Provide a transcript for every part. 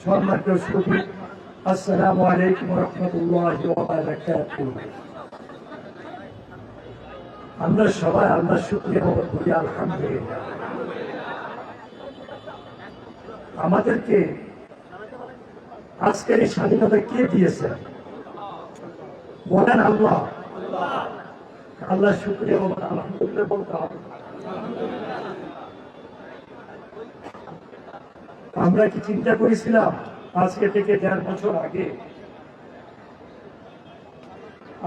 সম্মানিত সুধী, আসসালামু আলাইকুম ওয়া রাহমাতুল্লাহি ওয়া বারাকাতুহু। আমরা সবাই আল্লাহর শুকরিয়া করি, আলহামদুলিল্লাহ। আমাদেরকে আজকের এই স্বাধীনতা কে দিয়েছে? বলেন আল্লাহ। আল্লাহর শুকরিয়া এবং আলহামদুলিল্লাহ বলতে হবে। আমরা কি চিন্তা করেছিলাম আজকে থেকে 1.5 বছর আগে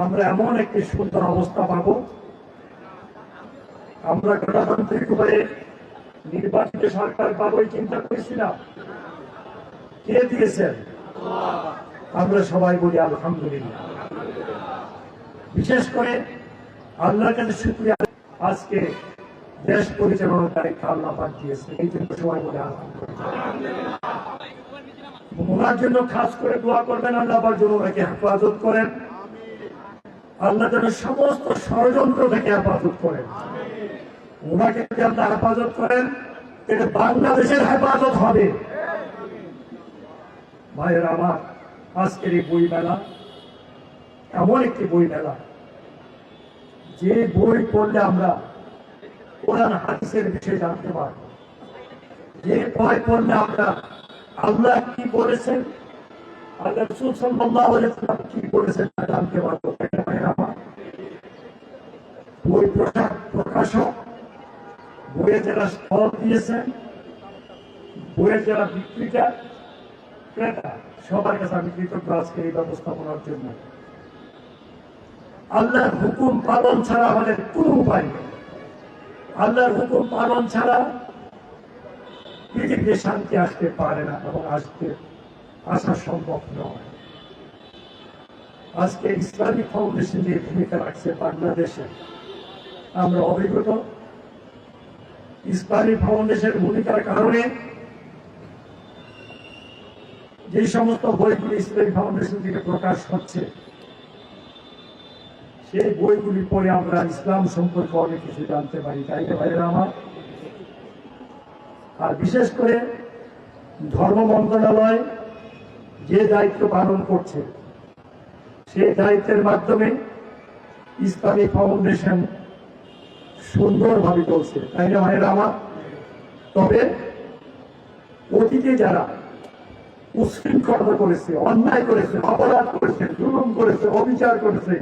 আমরা এমন একটি সুন্দর অবস্থা পাব? আমরা গণতান্ত্রিকভাবে নির্বাচিত সরকার পাবো চিন্তা করেছিলাম? কে দিয়েছেন? আমরা সবাই বলি আলহামদুলিল্লাহ। বিশেষ করে আল্লাহর কাছে শুকরিয়া, আজকে দেশ পরিচালনার দায়িত্ব আল্লাহ পাক দিয়েছে, এই জন্য সবাই বলে আলহামদুলিল্লাহ। ওনার জন্য খাস করে দোয়া করবেন, আল্লাহ পাক যেন ওনাকে হেফাজত করেন, আল্লাহ যেন সমস্ত ষড়যন্ত্র থেকে হেফাজত করেন। ওনাকে যদি আল্লাহ হেফাজত করেন, এটা বাংলাদেশের হেফাজত হবে। ভাইয়ের আমার, আজকের এই বই মেলা এমন একটি বই মেলা, যে বই পড়লে আমরা কোরআন হাদিসের বিষয়ে জানতে পারব, যে বই পড়লে আমরা আল্লাহ কি বলেছেন, আল্লাহ রাসূল সাল্লাল্লাহু আলাইহি ওয়াসাল্লাম কি বলেছেন তা জানতে পারবো। বই প্রকাশক, বইয়ে যারা স্টল দিয়েছেন, বইয়ের যারা বিক্রেতা, ক্রেতা, সবার কাছে আমি কৃতজ্ঞ আজকে এই ব্যবস্থাপনার জন্য। আল্লাহর হুকুম পালন ছাড়া আমাদের কোনো উপায় নেই। আল্লাহর হুকুম পালন ছাড়া পৃথিবীতে শান্তি আসতে পারে না এবং আসা সম্ভব নয়। আজকে ইসলামিক ফাউন্ডেশন যে ভূমিকা রাখছে বাংলাদেশে, আমরা অভিজ্ঞত। ইসলামিক ফাউন্ডেশনের ভূমিকার কারণে যে সমস্ত বইগুলি ইসলামিক ফাউন্ডেশন থেকে প্রকাশ হচ্ছে, সেই বইগুলি পড়ে আমরা ইসলাম সম্পর্কে অনেক কিছু জানতে পারি, তাই না ভাইয়েরা আমার? আর বিশেষ করে ধর্ম মন্ত্রণালয় যে দায়িত্ব পালন করছে, সেই দায়িত্বের মাধ্যমে ইসলামিক ফাউন্ডেশন সুন্দরভাবে চলছে, তাই না ভাইয়েরা আমার? তবে অতীতে যারা উশৃঙ্খলতা করেছে, অন্যায় করেছে, অপরাধ করেছে, জুলুম করেছে, অবিচার করেছে,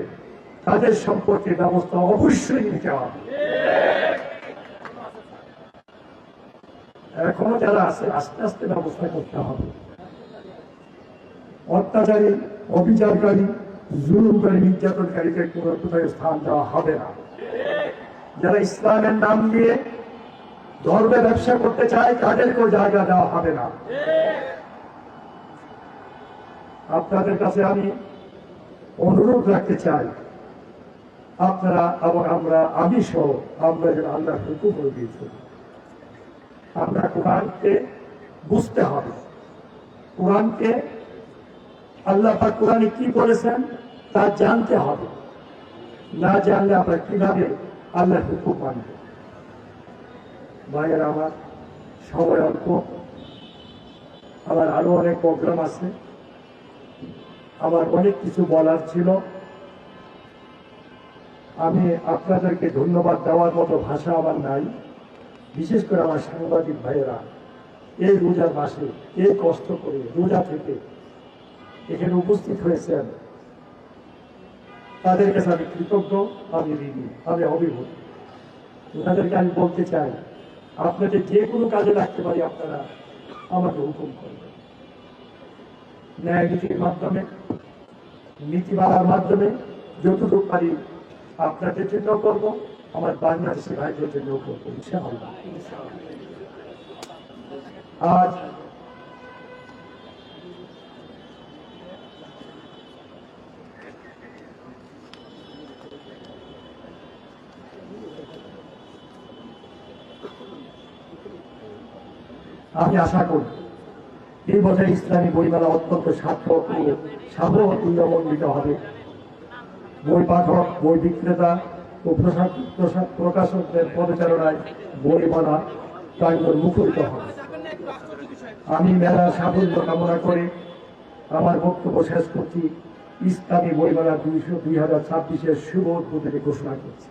তাদের সম্পর্কে ব্যবস্থা অবশ্যই নিতে হবে। এখনো যারা আছে, আস্তে আস্তে ব্যবস্থা করতে হবে। অত্যাচারী, অবিচারকারী, জুলুমকারী, নির্যাতনকারীকে কোনো কোথায় স্থান দেওয়া হবে না। যারা ইসলামের নাম দিয়ে ধর্মে ব্যবসা করতে চায়, তাদেরকেও জায়গা দেওয়া হবে না। আপনাদের কাছে আমি অনুরোধ রাখতে চাই, আপনারা এবং আমি সহ আমরা যেন আল্লাহর হুকুম করে দিয়েছি, আমরা কোরআনকে বুঝতে হবে। কোরআনকে আল্লাহ পাক কোরআনে কি বলেছেন তা জানতে হবে। না জানলে আমরা কিভাবে আল্লাহর হুকুম মানব? ভাইয়ের আমার, সময় অল্প, আমার আরো অনেক প্রোগ্রাম আছে, আমার অনেক কিছু বলার ছিল। আমি আপনাদেরকে ধন্যবাদ দেওয়ার মতো ভাষা আমার নাই। বিশেষ করে আমার সাংবাদিক ভাইয়েরা এই রোজার মাসে এই কষ্ট করে রোজা থেকে এখানে উপস্থিত হয়েছেন, তাদের কাছে আমি কৃতজ্ঞ, আমি ঋণী, আমি অভিভূত। ওনাদেরকে আমি বলতে চাই, আপনাদের যে কোনো কাজে লাগতে পারি, আপনারা আমাকে হুকুম করবেন। ন্যায় নীতির মাধ্যমে, নীতিমালার মাধ্যমে যতটুকু পারি আপনাদের জন্য করবো, আমার বাংলাদেশের ভাইদের জন্য করবো ইনশাআল্লাহ। আজ আমি আশা করি এই বছর ইসলামী বইমেলা অত্যন্ত সার্থক ও সাফল্যমণ্ডিত হবে। বই পাঠক, বই বিক্রেতা ও প্রকাশকদের পরিচালনায় বই মেলা প্রাঙ্গণ মুখরিত হবে। আমি মেলা সাফল্য কামনা করে আমার বক্তব্য শেষ করছি। ইসলামী বইমেলা 2026-এর শুভ উদ্বোধনী ঘোষণা করছি।